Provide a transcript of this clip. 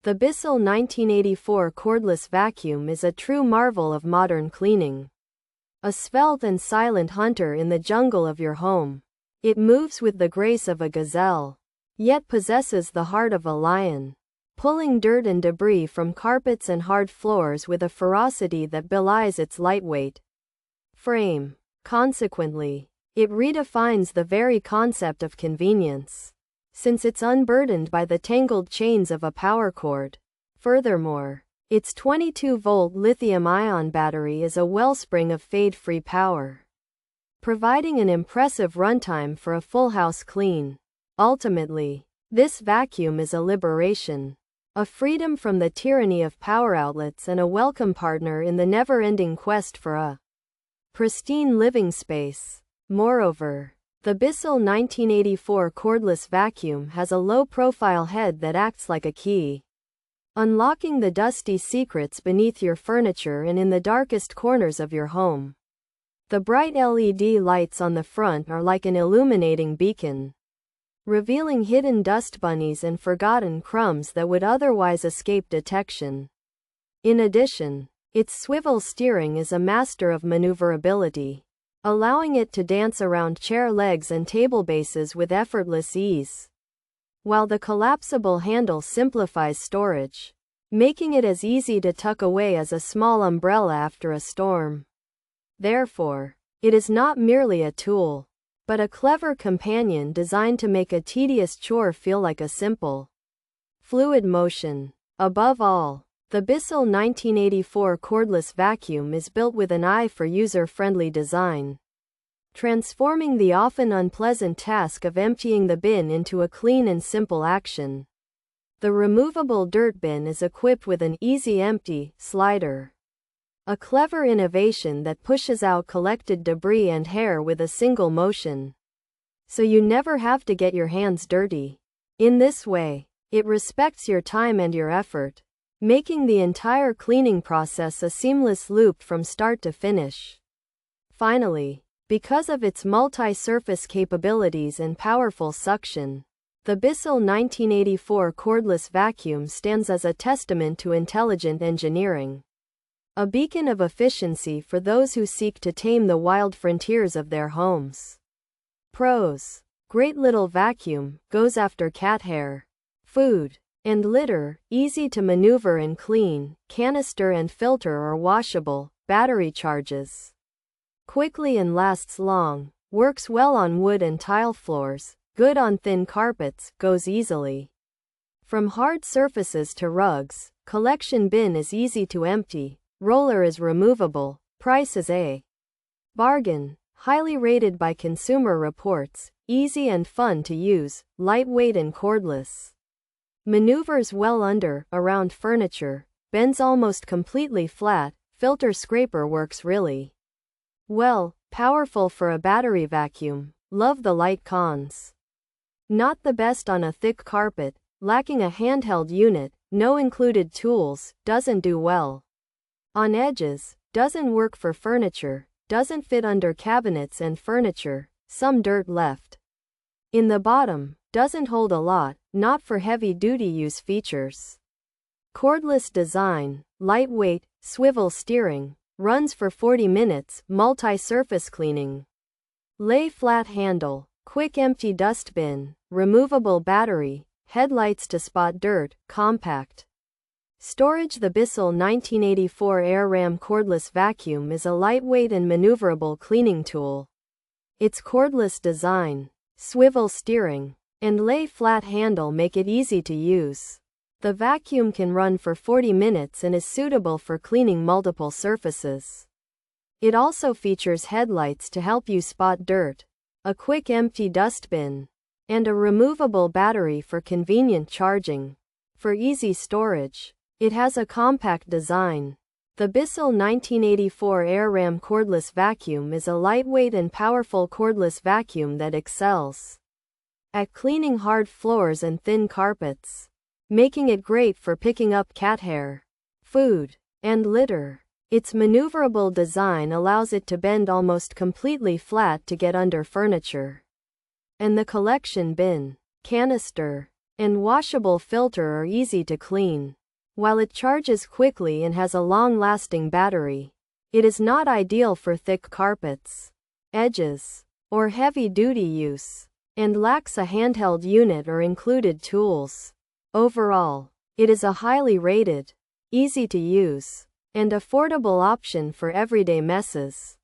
The Bissell 1984 cordless vacuum is a true marvel of modern cleaning. A svelte and silent hunter in the jungle of your home. It moves with the grace of a gazelle, yet possesses the heart of a lion, pulling dirt and debris from carpets and hard floors with a ferocity that belies its lightweight frame. Consequently, it redefines the very concept of convenience, since it's unburdened by the tangled chains of a power cord. Furthermore, its 22-volt lithium-ion battery is a wellspring of fade-free power, providing an impressive runtime for a full house clean. Ultimately, this vacuum is a liberation, a freedom from the tyranny of power outlets, and a welcome partner in the never-ending quest for a pristine living space. Moreover, the Bissell 1984 cordless vacuum has a low-profile head that acts like a key, unlocking the dusty secrets beneath your furniture and in the darkest corners of your home. The bright LED lights on the front are like an illuminating beacon, revealing hidden dust bunnies and forgotten crumbs that would otherwise escape detection. In addition, its swivel steering is a master of maneuverability, allowing it to dance around chair legs and table bases with effortless ease, while the collapsible handle simplifies storage, making it as easy to tuck away as a small umbrella after a storm. Therefore, it is not merely a tool, but a clever companion designed to make a tedious chore feel like a simple, fluid motion. Above all, the Bissell 1984 cordless vacuum is built with an eye for user-friendly design, transforming the often unpleasant task of emptying the bin into a clean and simple action. The removable dirt bin is equipped with an easy empty slider, a clever innovation that pushes out collected debris and hair with a single motion, so you never have to get your hands dirty. In this way, it respects your time and your effort, making the entire cleaning process a seamless loop from start to finish. Finally, because of its multi-surface capabilities and powerful suction, the Bissell 1984 cordless vacuum stands as a testament to intelligent engineering, a beacon of efficiency for those who seek to tame the wild frontiers of their homes. Pros: great little vacuum, goes after cat hair, food, and litter, easy to maneuver and clean, canister and filter are washable, battery charges quickly and lasts long, works well on wood and tile floors, good on thin carpets, goes easily from hard surfaces to rugs, collection bin is easy to empty, roller is removable, price is a bargain, highly rated by Consumer Reports, easy and fun to use, lightweight and cordless. Maneuvers well under, around furniture, bends almost completely flat, filter scraper works really well, powerful for a battery vacuum, love the light. Cons: not the best on a thick carpet, lacking a handheld unit, no included tools, doesn't do well on edges, doesn't work for furniture, doesn't fit under cabinets and furniture, some dirt left in the bottom, doesn't hold a lot, not for heavy-duty use. Features: cordless design, lightweight, swivel steering, runs for 40 minutes, multi-surface cleaning, lay flat handle, quick empty dustbin, removable battery, headlights to spot dirt, compact storage. The Bissell 1984 AirRam cordless vacuum is a lightweight and maneuverable cleaning tool. Its cordless design, swivel steering, and lay flat handle make it easy to use. The vacuum can run for 40 minutes and is suitable for cleaning multiple surfaces. It also features headlights to help you spot dirt, a quick empty dustbin, and a removable battery for convenient charging. For easy storage, it has a compact design. The Bissell 1984 AirRam cordless vacuum is a lightweight and powerful cordless vacuum that excels at cleaning hard floors and thin carpets, making it great for picking up cat hair, food, and litter. Its maneuverable design allows it to bend almost completely flat to get under furniture and the collection bin, canister, and washable filter are easy to clean. While it charges quickly and has a long-lasting battery, it is not ideal for thick carpets, edges, or heavy-duty use, and lacks a handheld unit or included tools. Overall, it is a highly rated, easy to use, and affordable option for everyday messes.